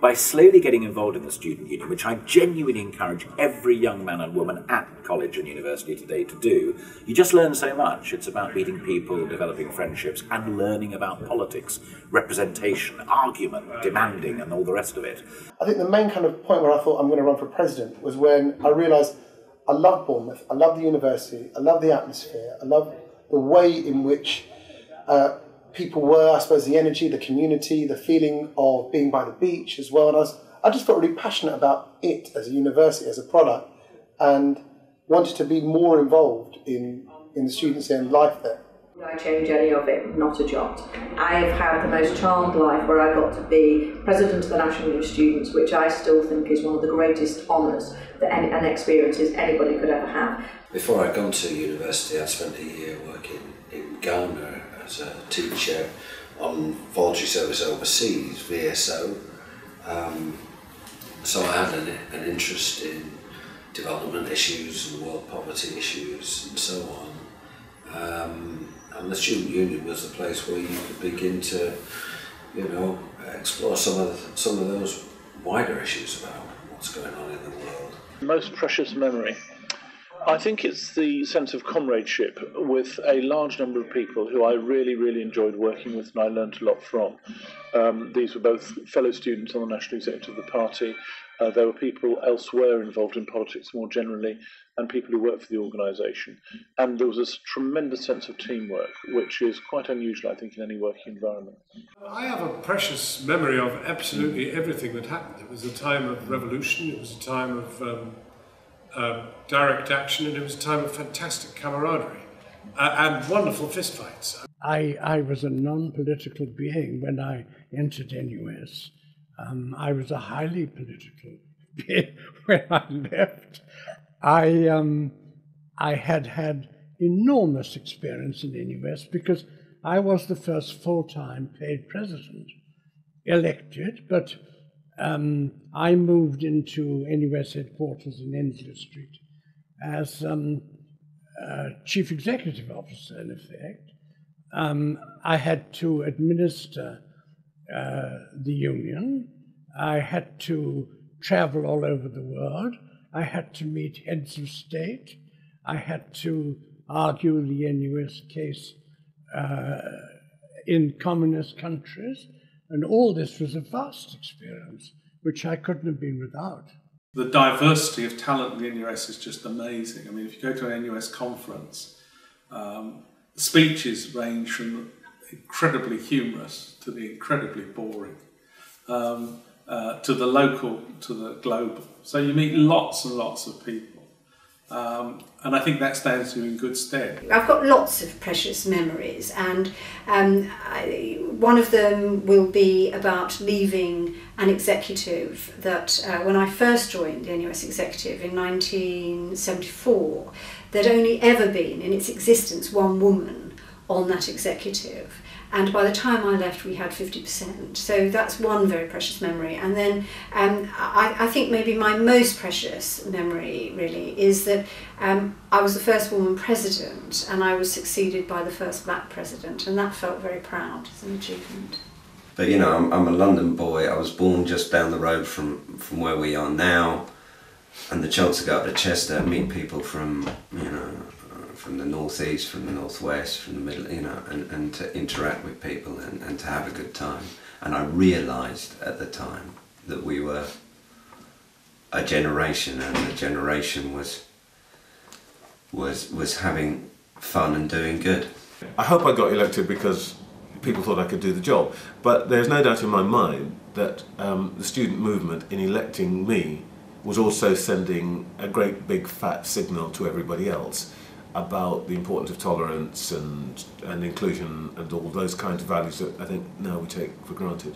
By slowly getting involved in the student union, which I genuinely encourage every young man and woman at college and university today to do, you just learn so much. It's about meeting people, developing friendships, and learning about politics, representation, argument, demanding, and all the rest of it. I think the main kind of point where I thought I'm going to run for president was when I realised I love Bournemouth, I love the university, I love the atmosphere, I love the way in which people were, I suppose, the energy, the community, the feeling of being by the beach as well. And I just felt really passionate about it as a university, as a product, and wanted to be more involved in the students' and life there. Would I change any of it? Not a jot. I have had the most charmed life where I got to be president of the National Youth Students, which I still think is one of the greatest honours and experiences anybody could ever have. Before I'd gone to university, I spent a year working in Ghana as a teacher on voluntary service overseas, VSO. So I had an interest in development issues and world poverty issues and so on. And the student union was the place where you could begin to, explore some of those wider issues about what's going on in the world. Most precious memory. I think it's the sense of comradeship with a large number of people who I really, really enjoyed working with and I learned a lot from. These were both fellow students on the National Executive of the party. There were people elsewhere involved in politics more generally and people who worked for the organisation. And there was a tremendous sense of teamwork, which is quite unusual, I think, in any working environment. I have a precious memory of absolutely everything that happened. It was a time of revolution, it was a time of direct action, and it was a time of fantastic camaraderie and wonderful fistfights. I was a non-political being when I entered NUS. I was a highly political being when I left. I had enormous experience in NUS because I was the first full-time paid president, elected, but I moved into NUS headquarters in Ensley Street as chief executive officer, in effect. I had to administer the union. I had to travel all over the world. I had to meet heads of state. I had to argue the NUS case in communist countries. And all this was a vast experience, which I couldn't have been without. The diversity of talent in the NUS is just amazing. I mean, if you go to an NUS conference, speeches range from incredibly humorous to the incredibly boring, to the local, to the global. So you meet lots and lots of people. And I think that stands you in good stead. I've got lots of precious memories, and one of them will be about leaving an executive that when I first joined the NUS executive in 1974, there'd only ever been in its existence one woman on that executive. And by the time I left, we had 50%. So that's one very precious memory. And then I think maybe my most precious memory, really, is that I was the first woman president and I was succeeded by the first black president. And that felt very proud as an achievement. But, I'm a London boy. I was born just down the road from where we are now. And the chance to go up to Chester and meet people from, from the northeast, from the northwest, from the middle, and to interact with people and to have a good time. And I realised at the time that we were a generation, and the generation was having fun and doing good. I hope I got elected because people thought I could do the job, but there's no doubt in my mind that the student movement in electing me was also sending a great big fat signal to everybody else about the importance of tolerance and inclusion and all those kinds of values that I think now we take for granted.